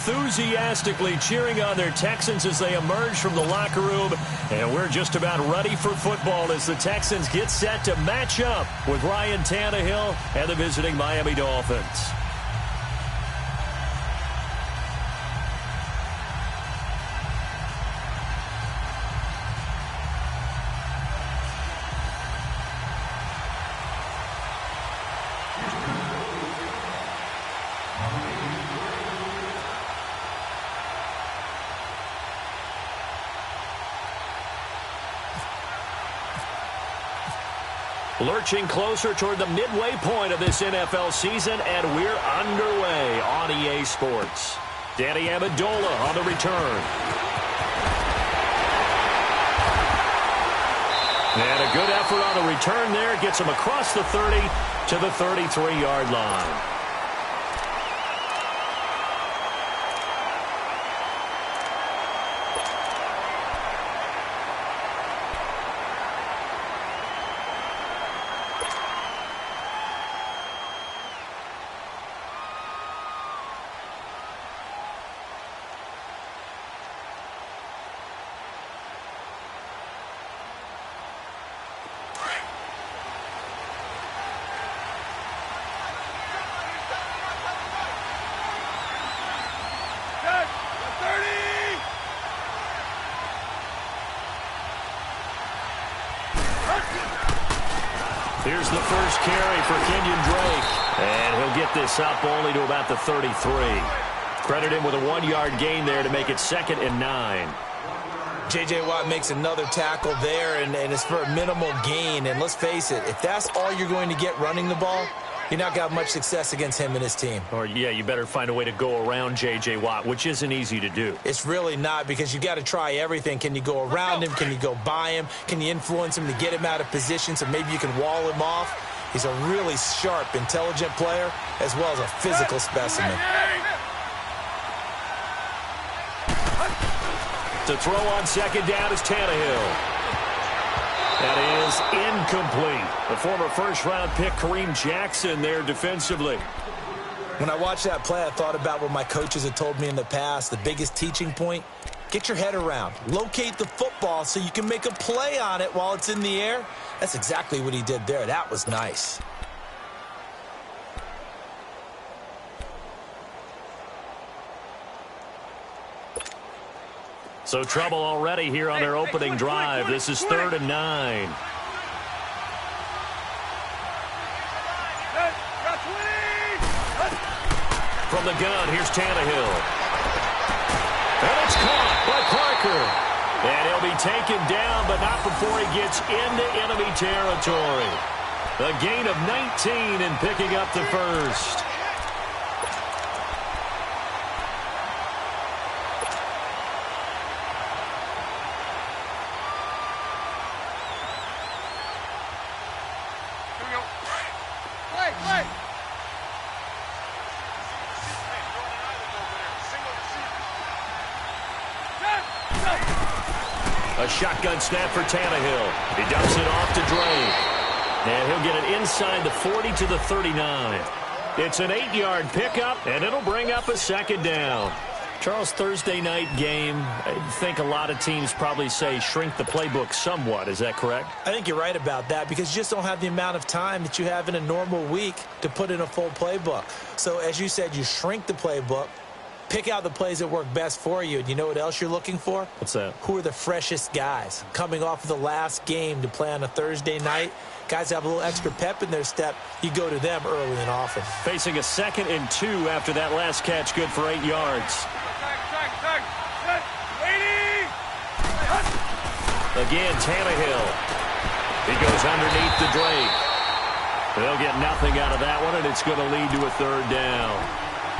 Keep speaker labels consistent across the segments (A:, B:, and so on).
A: enthusiastically cheering on their Texans as they emerge from the locker room. And we're just about ready for football as the Texans get set to match up with Ryan Tannehill and the visiting Miami Dolphins. Lurching closer toward the midway point of this NFL season, and we're underway on EA Sports. Danny Amendola on the return. And a good effort on the return there. Gets him across the 30 to the 33-yard line. Here's the first carry for Kenyon Drake. And he'll get this up only to about the 33. Credit him with a 1-yard gain there to make it 2nd and 9.
B: J.J. Watt makes another tackle there, and it's for a minimal gain. And let's face it, if that's all you're going to get running the ball, you're not going to have much success against him and his team.
A: Or, yeah, you better find a way to go around J.J. Watt, which isn't easy to do.
B: It's really not, because you got to try everything. Can you go around him? Can you go by him? Can you influence him to get him out of position so maybe you can wall him off? He's a really sharp, intelligent player, as well as a physical specimen.
A: To throw on 2nd down is Tannehill. That is incomplete. The former first-round pick, Kareem Jackson, there defensively.
B: When I watched that play, I thought about what my coaches had told me in the past. The biggest teaching point, get your head around. Locate the football so you can make a play on it while it's in the air. That's exactly what he did there. That was nice.
A: So trouble already here on their opening drive. This is 3rd and 9. From the gun, here's Tannehill. And it's caught by Parker. And he'll be taken down, but not before he gets into enemy territory. A gain of 19 and picking up the first. A shotgun snap for Tannehill. He dumps it off to Drake. And he'll get it inside the 40 to the 39. It's an 8-yard pickup, and it'll bring up a 2nd down. Charles, Thursday night game, I think a lot of teams probably say shrink the playbook somewhat. Is that correct?
B: I think you're right about that, because you just don't have the amount of time that you have in a normal week to put in a full playbook. So, as you said, you shrink the playbook, pick out the plays that work best for you. And you know what else you're looking for?
A: What's that?
B: Who are the freshest guys coming off of the last game to play on a Thursday night? Guys have a little extra pep in their step. You go to them early and often.
A: Facing a 2nd and 2 after that last catch, good for 8 yards. Again, Tannehill. He goes underneath the Drake. They'll get nothing out of that one, and it's going to lead to a 3rd down.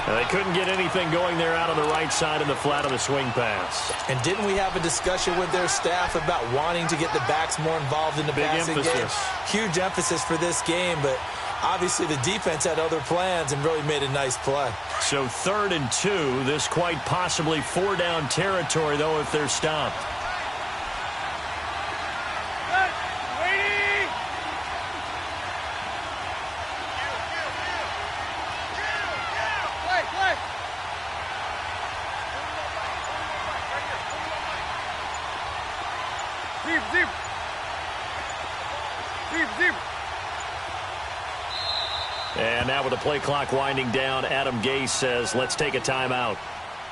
A: They couldn't get anything going there out on the right side in the flat of the swing pass.
B: And didn't we have a discussion with their staff about wanting to get the backs more involved in the passing game? Huge emphasis for this game, but obviously the defense had other plans and really made a nice play.
A: So 3rd and 2, this quite possibly 4-down territory, though, if they're stopped. And now with the play clock winding down, Adam Gase says, let's take a timeout.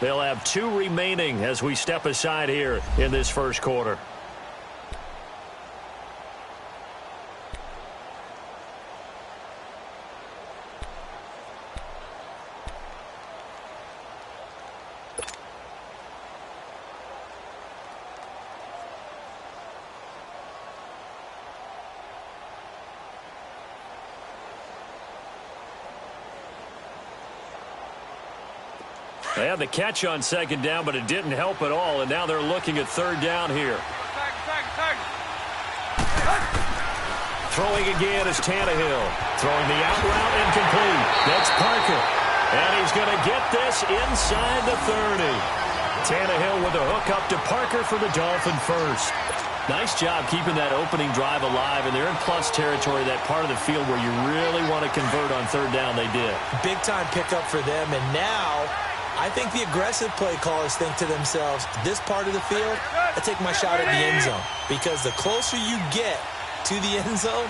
A: They'll have 2 remaining as we step aside here in this first quarter. They had the catch on second down, but it didn't help at all, and now they're looking at third down here. Throwing again is Tannehill. Throwing the out route incomplete. That's Parker. And he's going to get this inside the 30. Tannehill with a hook up to Parker for the Dolphin first. Nice job keeping that opening drive alive, and they're in plus territory, that part of the field where you really want to convert on third down. They did. Big-time pickup for them, and now I think the aggressive play callers think to themselves, this part of the field, I take my shot at the end zone. Because the closer you get to the end zone,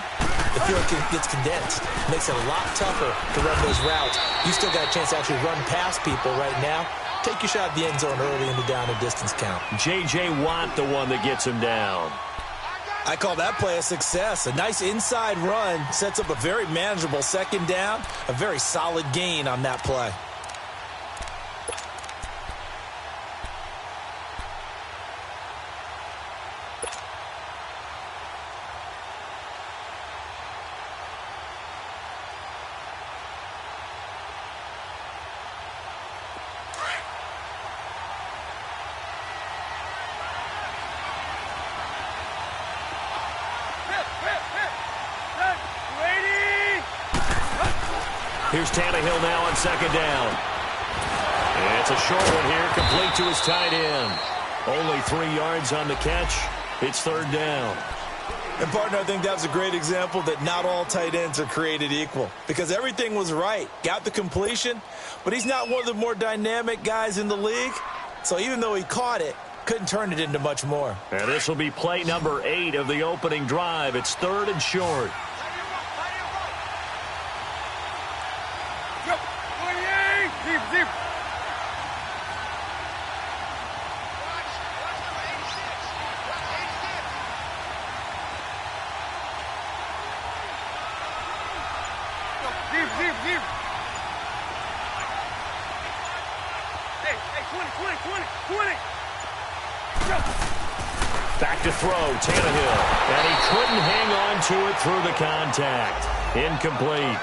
A: the field gets condensed. Makes it a lot tougher to run those routes. You still got a chance to actually run past people right now. Take your shot at the end zone early in the down and distance count. J.J. Watt, the one that gets him down. I call that play a success. A nice inside run sets up a very manageable second down. A very solid gain on that play. Here's Tannehill now on second down. It's a short one here, complete to his tight end. Only 3 yards on the catch. It's third down. And, partner, I think that was a great example that not all tight ends are created equal. Because everything was right. Got the completion, but he's not one of the more dynamic guys in the league. So even though he caught it, couldn't turn it into much more. And this will be play number 8 of the opening drive. It's third and short. Back to throw, Tannehill. And he couldn't hang on to it through the contact. Incomplete.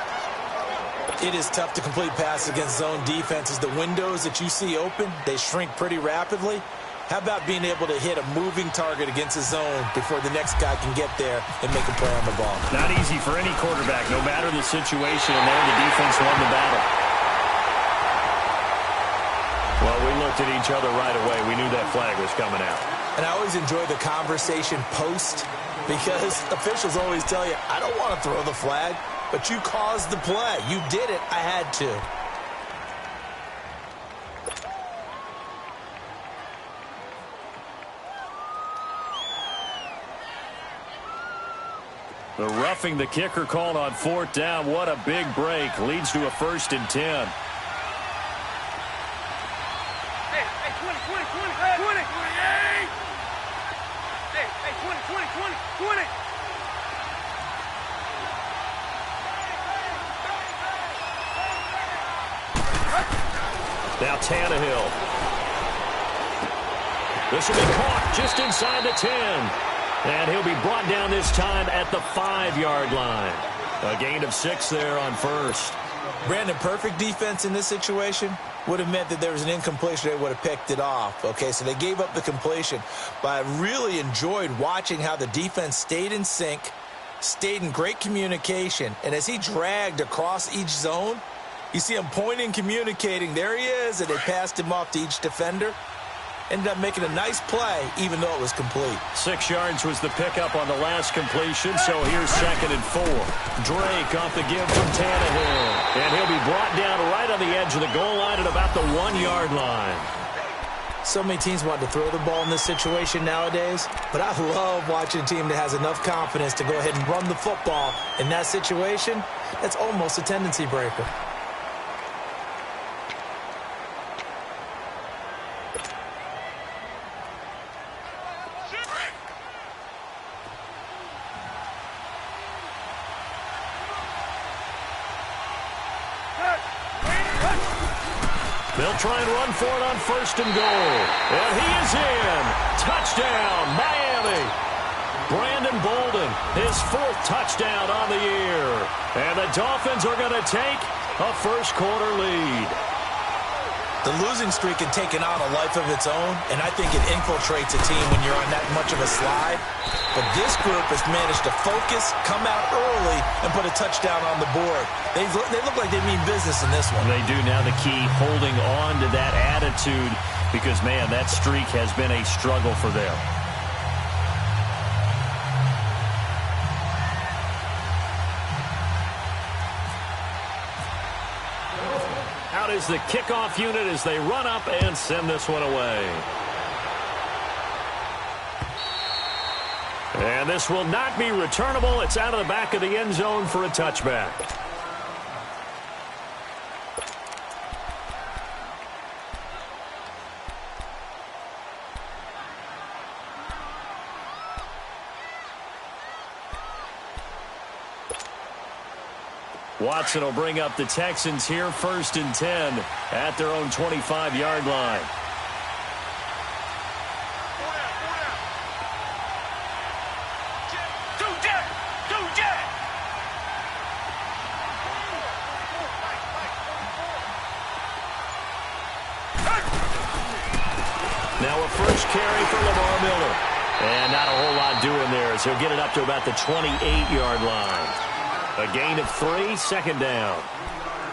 A: It is tough to complete passes against zone defenses. The windows that you see open, they shrink pretty rapidly. How about being able to hit a moving target against a zone before the next guy can get there and make a play on the ball? Not easy for any quarterback, no matter the situation, and there the defense won the battle. Well, we looked at each other right away. We knew that flag was coming out. And I always enjoy the conversation post, because officials always tell you, I don't want to throw the flag, but you caused the play. You did it. I had to. The roughing the kicker called on fourth down. What a big break. Leads to a 1st and 10. Now Tannehill. This will be caught just inside the 10. And he'll be brought down this time at the 5-yard line. A gain of 6 there on first. Brandon, perfect defense in this situation would have meant that there was an incompletion. They would have picked it off. Okay, so they gave up the completion. But I really enjoyed watching how the defense stayed in sync, stayed in great communication. And as he dragged across each zone, you see him pointing, communicating. There he is, and they passed him off to each defender. Ended up making a nice play, even though it was complete. 6 yards was the pickup on the last completion, so here's 2nd and 4. Drake off the give from Tannehill. And he'll be brought down right on the edge of the goal line at about the 1-yard line.
B: So many teams want to throw the ball in this situation nowadays, but I love watching a team that has enough confidence to go ahead and run the football. In that situation, that's almost a tendency breaker.
A: They'll try and run for it on 1st and goal. And he is in. Touchdown, Miami. Brandon Bolden, his 4th touchdown on the year. And the Dolphins are going to take a first-quarter lead.
B: The losing streak had taken on a life of its own, and I think it infiltrates a team when you're on that much of a slide. But this group has managed to focus, come out early, and put a touchdown on the board. They look like they mean business in this one.
A: They do. Now the key, holding on to that attitude, because, man, that streak has been a struggle for them. Out is the kickoff unit as they run up and send this one away. And this will not be returnable. It's out of the back of the end zone for a touchback. Watson will bring up the Texans here, 1st and 10 at their own 25-yard line. Now a first carry for Lamar Miller. And not a whole lot doing there as he'll get it up to about the 28-yard line. A gain of 3, 2nd down.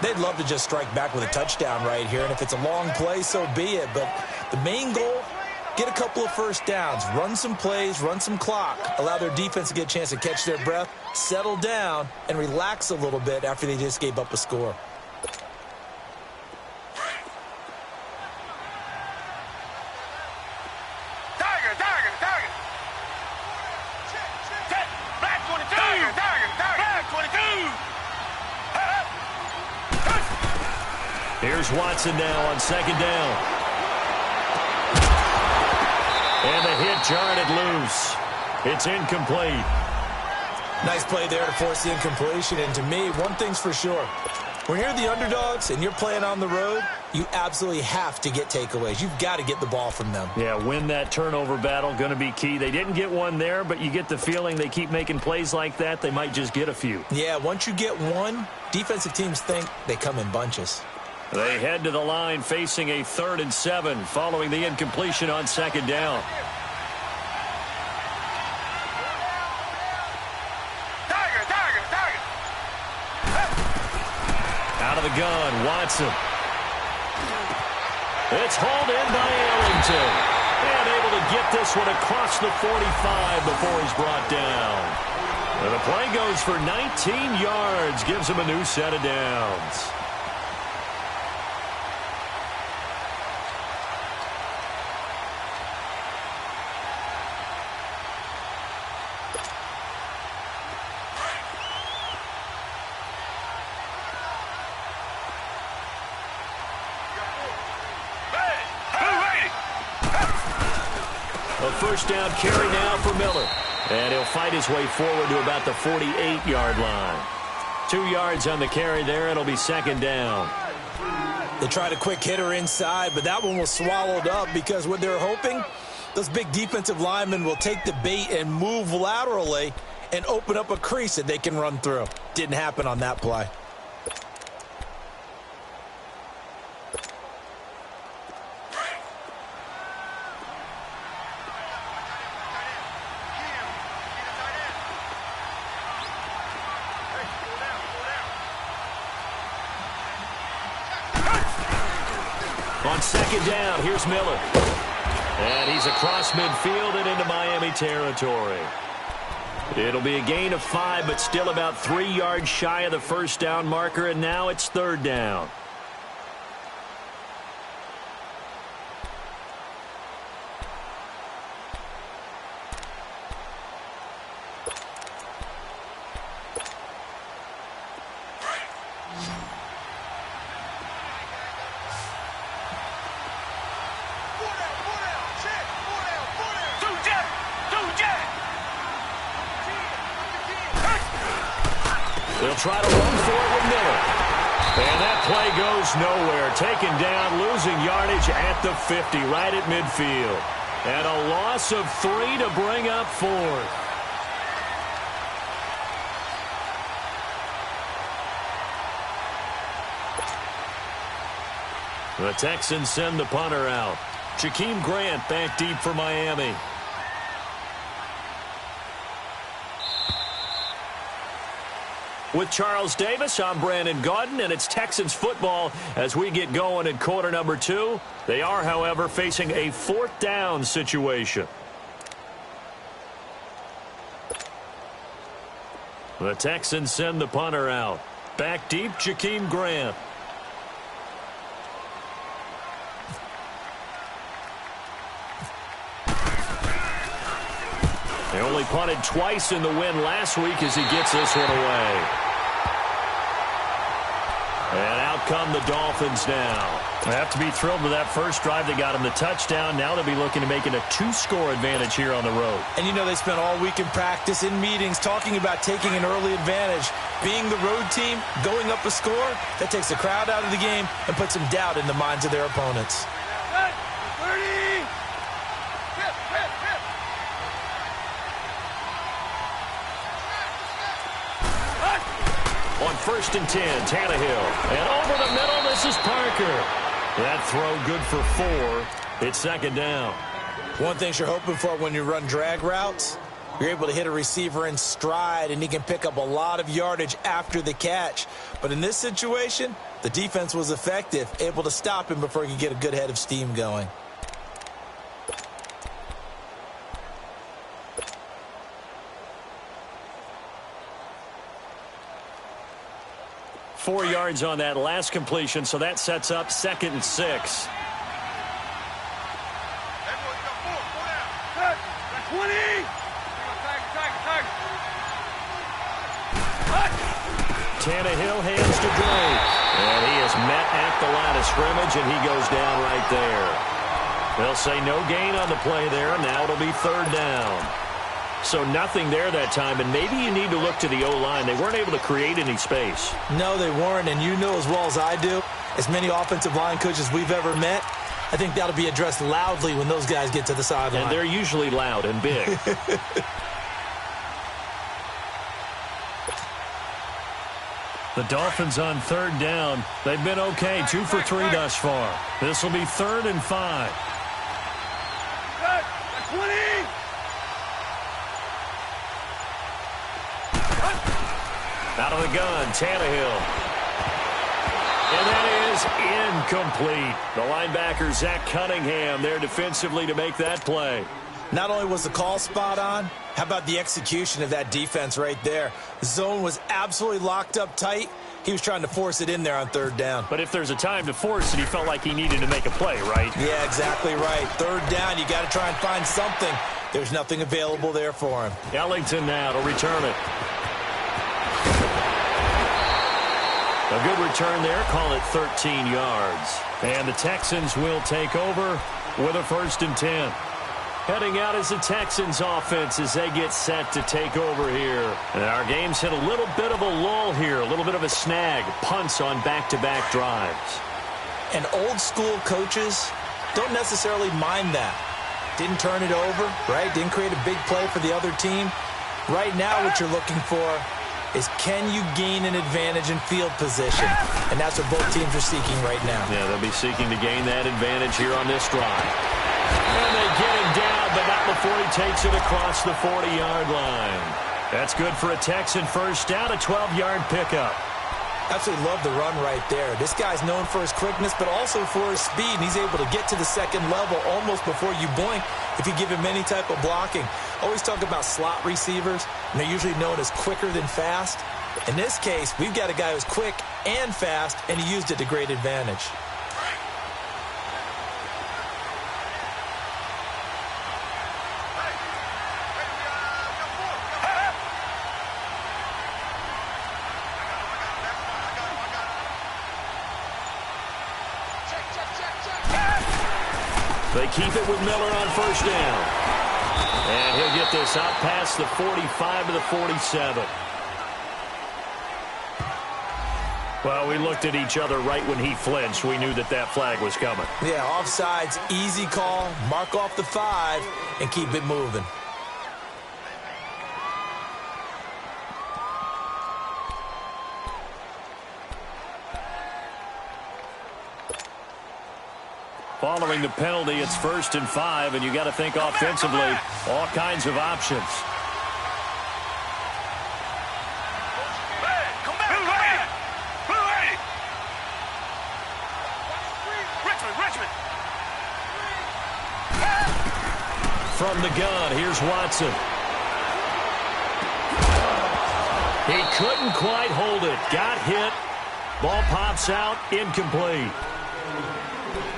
B: They'd love to just strike back with a touchdown right here, and if it's a long play, so be it. But the main goal, get a couple of first downs, run some plays, run some clock, allow their defense to get a chance to catch their breath, settle down, and relax a little bit after they just gave up a score.
A: Here's Watson now on 2nd down. And the hit jarred it loose. It's incomplete.
B: Nice play there to force the incompletion. And to me, one thing's for sure. When you're the underdogs and you're playing on the road, you absolutely have to get takeaways. You've got to get the ball from them.
A: Yeah, win that turnover battle, going to be key. They didn't get one there, but you get the feeling they keep making plays like that, they might just get a few.
B: Yeah, once you get one, defensive teams think they come in bunches.
A: They head to the line facing a 3rd and 7 following the incompletion on 2nd down. Out of the gun, Watson. It's hauled in by Ellington. And able to get this one across the 45 before he's brought down. And the play goes for 19 yards, gives him a new set of downs. A first down carry now for Miller. And he'll fight his way forward to about the 48-yard line. 2 yards on the carry there. It'll be 2nd down.
B: They tried a quick hitter inside, but that one was swallowed up because what they're hoping, those big defensive linemen will take the bait and move laterally and open up a crease that they can run through. Didn't happen on that play.
A: On 2nd down, here's Miller. And he's across midfield and into Miami territory. It'll be a gain of 5, but still about 3 yards shy of the first down marker, and now it's 3rd down. He'll try to run for it with Miller. And that play goes nowhere. Taken down, losing yardage at the 50, right at midfield. And a loss of 3 to bring up 4th. The Texans send the punter out. Jakeem Grant back deep for Miami. With Charles Davis, I'm Brandon Gaudin, and it's Texans football as we get going in quarter number 2. They are, however, facing a 4th down situation. The Texans send the punter out. Back deep, Jakeem Grant. They only punted twice in the win last week as he gets this one away. And out come the Dolphins now. They have to be thrilled with that first drive. They got him the touchdown. Now they'll be looking to make it a 2-score advantage here on the road.
B: And you know they spent all week in practice, in meetings, talking about taking an early advantage. Being the road team, going up a score, that takes the crowd out of the game and puts some doubt in the minds of their opponents. 30.
A: On 1st and 10, Tannehill. And over the middle, this is Parker. That throw good for 4. It's 2nd down.
B: One thing you're hoping for when you run drag routes, you're able to hit a receiver in stride, and he can pick up a lot of yardage after the catch. But in this situation, the defense was effective, able to stop him before he could get a good head of steam going.
A: Four yards on that last completion, so that sets up 2nd and 6. Tannehill hands to Drake. And he is met at the line of scrimmage, and he goes down right there. They'll say no gain on the play there. Now it'll be 3rd down. So nothing there that time, and maybe you need to look to the O-line. They weren't able to create any space.
B: No, they weren't, and you know as well as I do, as many offensive line coaches we've ever met, I think that'll be addressed loudly when those guys get to the sideline.
A: And they're usually loud and big. The Dolphins on 3rd down. They've been okay, 2 for 3 thus far. This will be 3rd and 5. Out of the gun, Tannehill. And that is incomplete. The linebacker, Zach Cunningham, there defensively to make that play.
B: Not only was the call spot on, how about the execution of that defense right there? The zone was absolutely locked up tight. He was trying to force it in there on 3rd down.
A: But if there's a time to force it, he felt like he needed to make a play, right?
B: Yeah, exactly right. 3rd down, you got to try and find something. There's nothing available there for him.
A: Ellington now to return it. A good return there, call it 13 yards. And the Texans will take over with a 1st and 10. Heading out is the Texans offense as they get set to take over here. And our game's hit a little bit of a lull here, a little bit of a snag. Punts on back-to-back drives.
B: And old school coaches don't necessarily mind that. Didn't turn it over, right? Didn't create a big play for the other team. Right now what you're looking for is can you gain an advantage in field position? And that's what both teams are seeking right now.
A: Yeah, they'll be seeking to gain that advantage here on this drive. And they get him down, but not before he takes it across the 40-yard line. That's good for a Texan first down, a 12-yard pickup.
B: Absolutely love the run right there. This guy's known for his quickness, but also for his speed. And he's able to get to the 2nd level almost before you blink if you give him any type of blocking. Always talk about slot receivers, and they're usually known as quicker than fast. In this case, we've got a guy who's quick and fast, and he used it to great advantage.
A: They keep it with Miller on 1st down. And he'll get this out past the 45 to the 47. Well, we looked at each other right when he flinched. We knew that that flag was coming.
B: Yeah, offsides, easy call. Mark off the 5 and keep it moving.
A: Following the penalty, it's 1st and 5, and you got to think offensively, all kinds of options. From the gun, here's Watson. He couldn't quite hold it. Got hit. Ball pops out, incomplete.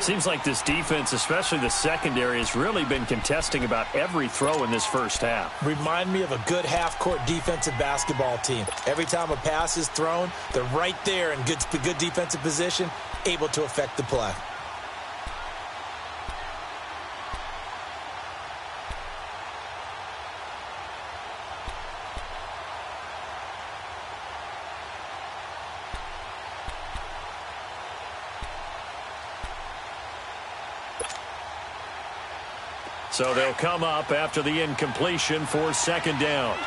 A: Seems like this defense, especially the secondary, has really been contesting about every throw in this first half.
B: Remind me of a good half-court defensive basketball team. Every time a pass is thrown, they're right there in good defensive position, able to affect the play.
A: So they'll come up after the incompletion for 2nd down.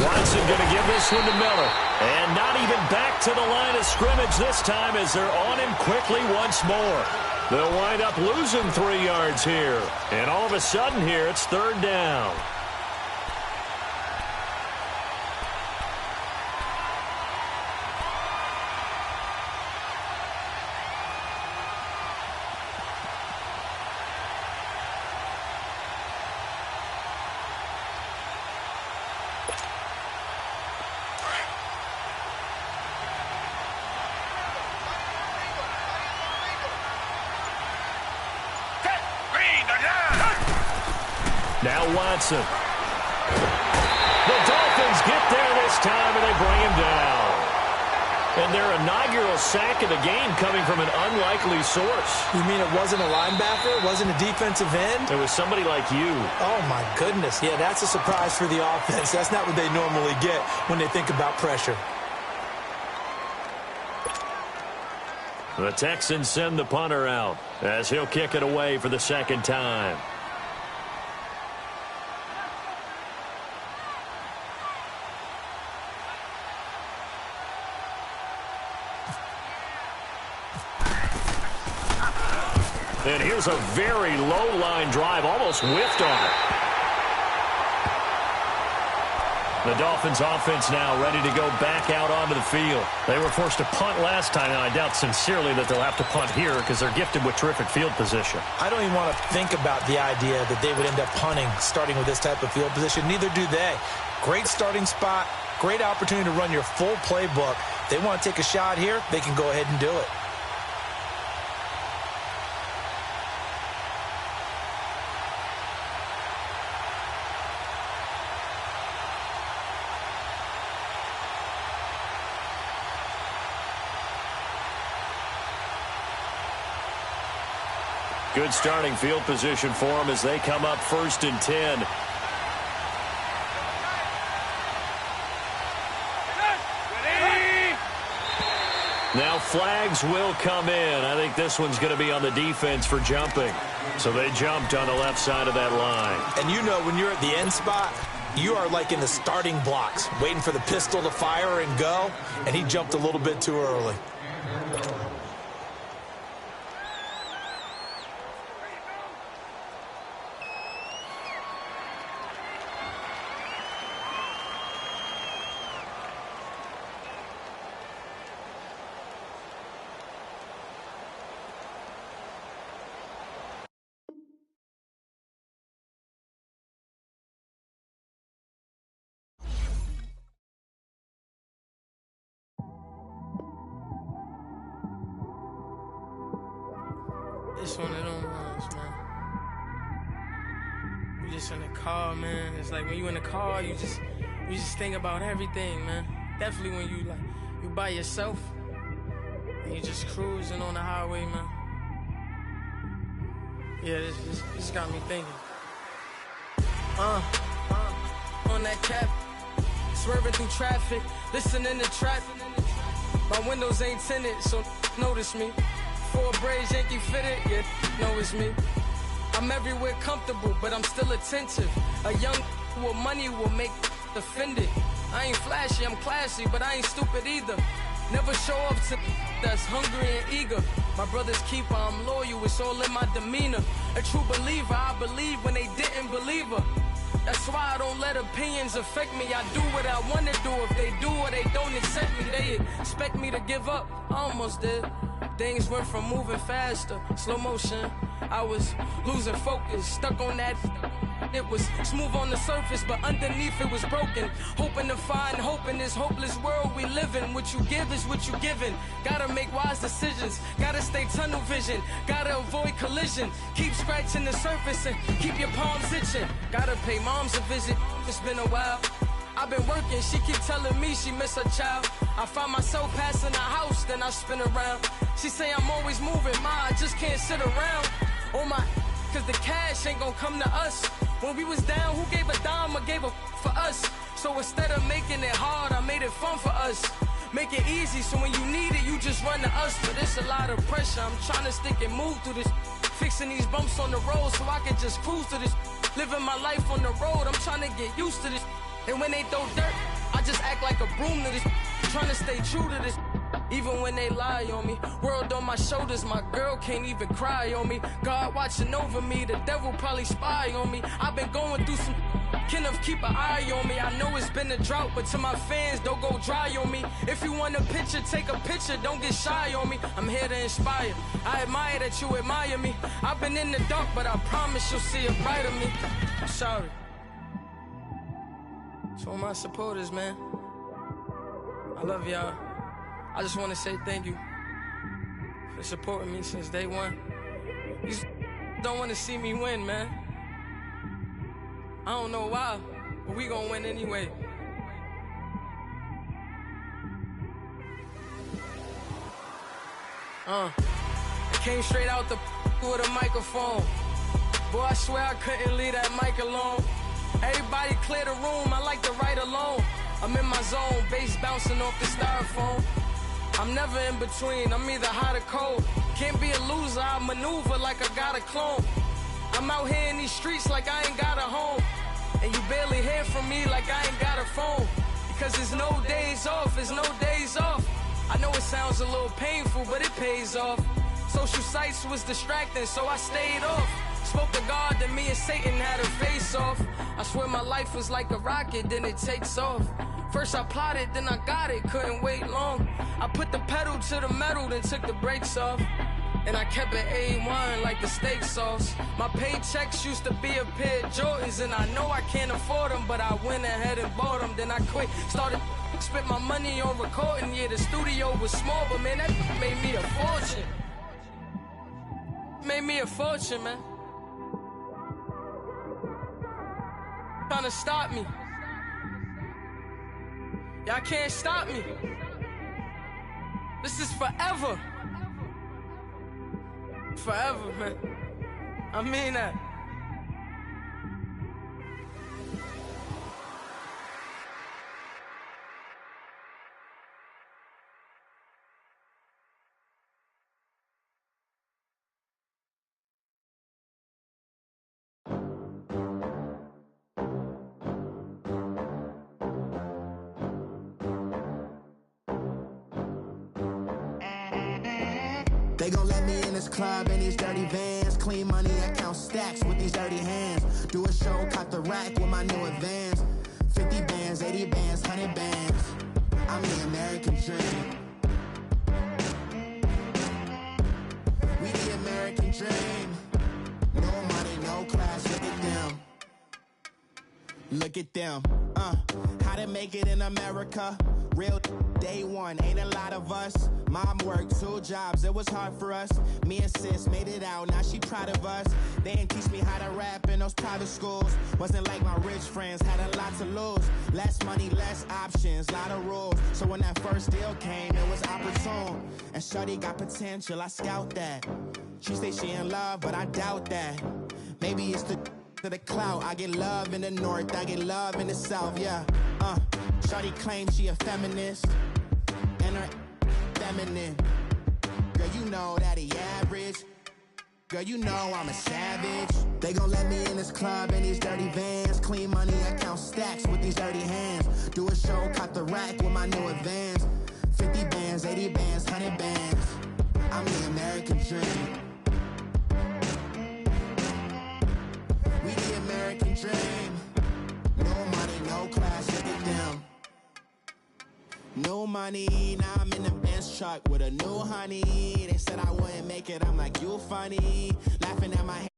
A: Watson going to give this one to Miller. And not even back to the line of scrimmage this time as they're on him quickly once more. They'll wind up losing 3 yards here. And all of a sudden here, it's 3rd down. Now Watson. The Dolphins get there this time, and they bring him down. And their inaugural sack of the game coming from an unlikely source.
B: You mean it wasn't a linebacker? It wasn't a defensive end?
A: It was somebody like you.
B: Oh, my goodness. Yeah, that's a surprise for the offense. That's not what they normally get when they think about pressure.
A: The Texans send the punter out as he'll kick it away for the 2nd time. And here's a very low line drive, almost whiffed on it. The Dolphins offense now ready to go back out onto the field. They were forced to punt last time, and I doubt sincerely that they'll have to punt here because they're gifted with terrific field position.
B: I don't even want to think about the idea that they would end up punting starting with this type of field position. Neither do they. Great starting spot, great opportunity to run your full playbook. They want to take a shot here, they can go ahead and do it.
A: Good starting field position for them as they come up 1st and 10. Now flags will come in. I think this one's going to be on the defense for jumping. So they jumped on the left side of that line.
B: And you know when you're at the end spot, you are like in the starting blocks, waiting for the pistol to fire and go, and he jumped a little bit too early.
C: It's one of them ones, man. You just in the car, man. It's like when you in the car, you just think about everything, man. Definitely when you by yourself and you just cruising on the highway, man. Yeah, this got me thinking. On that cap, swerving through traffic, listening to trap. My windows ain't tinted, so notice me. 4 braids, Yankee fitted, yeah, know it's me. I'm everywhere comfortable, but I'm still attentive. A young with money will make offended. I ain't flashy, I'm classy, but I ain't stupid either. Never show up to that's hungry and eager. My brother's keeper, I'm loyal, it's all in my demeanor. A true believer, I believe when they didn't believe her. That's why I don't let opinions affect me. I do what I want to do. If they do or they don't accept me, they expect me to give up. I almost did. Things went from moving faster, slow motion. I was losing focus, stuck on that. It was smooth on the surface, but underneath it was broken. Hoping to find hope in this hopeless world we live in. What you give is what you given. Gotta make wise decisions. Gotta stay tunnel vision. Gotta avoid collision. Keep scratching the surface and keep your palms itching. Gotta pay moms a visit. It's been a while. I've been working, she keep telling me she miss her child. I find myself passing the house, then I spin around. She say I'm always moving, I just can't sit around. Oh my, cause the cash ain't gonna come to us. When we was down, who gave a dime or gave a for us? So instead of making it hard, I made it fun for us. Make it easy, so when you need it, you just run to us. But it's a lot of pressure, I'm trying to stick and move through this. Fixing these bumps on the road so I can just cruise to this. Living my life on the road, I'm trying to get used to this. And when they throw dirt, I just act like a broom to this. Trying to stay true to this. Even when they lie on me. World on my shoulders, my girl can't even cry on me. God watching over me, the devil probably spy on me. I've been going through some Kenneth, keep an eye on me. I know it's been a drought, but to my fans, don't go dry on me. If you want a picture, take a picture, don't get shy on me. I'm here to inspire. I admire that you admire me. I've been in the dark, but I promise you'll see a brighter me. I'm sorry. To all my supporters, man, I love y'all. I just want to say thank you for supporting me since day one. You just don't want to see me win, man. I don't know why, but we gonna win anyway. I came straight out the with a microphone. Boy, I swear I couldn't leave that mic alone. Everybody clear the room, I like to write alone. I'm in my zone, bass bouncing off the styrofoam. I'm never in between, I'm either hot or cold. Can't be a loser, I maneuver like I got a clone. I'm out here in these streets like I ain't got a home. And you barely hear from me like I ain't got a phone. Because there's no days off, there's no days off. I know it sounds a little painful, but it pays off. Social sites was distracting, so I stayed off. Spoke to God, then me and Satan had a face off. I swear my life was like a rocket, then it takes off. First I plotted, then I got it, couldn't wait long. I put the pedal to the metal, then took the brakes off. And I kept it A1 like the steak sauce. My paychecks used to be a pair of Jordans, and I know I can't afford them, but I went ahead and bought them. Then I quit, started, spent my money on recording. Yeah, the studio was small, but man, that made me a fortune. Made me a fortune, man. Trying to stop me. Y'all can't stop me. This is forever. Forever, man. I mean that.
D: They gon' let me in this club in these dirty vans. Clean money, I count stacks with these dirty hands. Do a show, caught the rack with my new advance. 50 bands, 80 bands, 100 bands. I'm the American dream. We the American dream. No money, no class, look at them. Look at them, how to make it in America. Real Day one, ain't a lot of us. Mom worked 2 jobs, it was hard for us. Me and sis made it out, now she proud of us. They didn't teach me how to rap in those private schools. Wasn't like my rich friends, had a lot to lose. Less money, less options, lot of rules. So when that first deal came, it was opportune. And shorty got potential, I scout that. She say she in love, but I doubt that. Maybe it's the clout. I get love in the north, I get love in the south, yeah. Shorty claims she a feminist, and her feminine. Girl, you know that he average. Girl, you know I'm a savage. They gon' let me in this club in these dirty vans. Clean money, I count stacks with these dirty hands. Do a show, caught the rack with my new advance. 50 bands, 80 bands, 100 bands. I'm the American dream. We the American dream. No money, no class, look at them. No money, now I'm in the Benz truck with a new honey. They said I wouldn't make it, I'm like, you funny. Laughing at my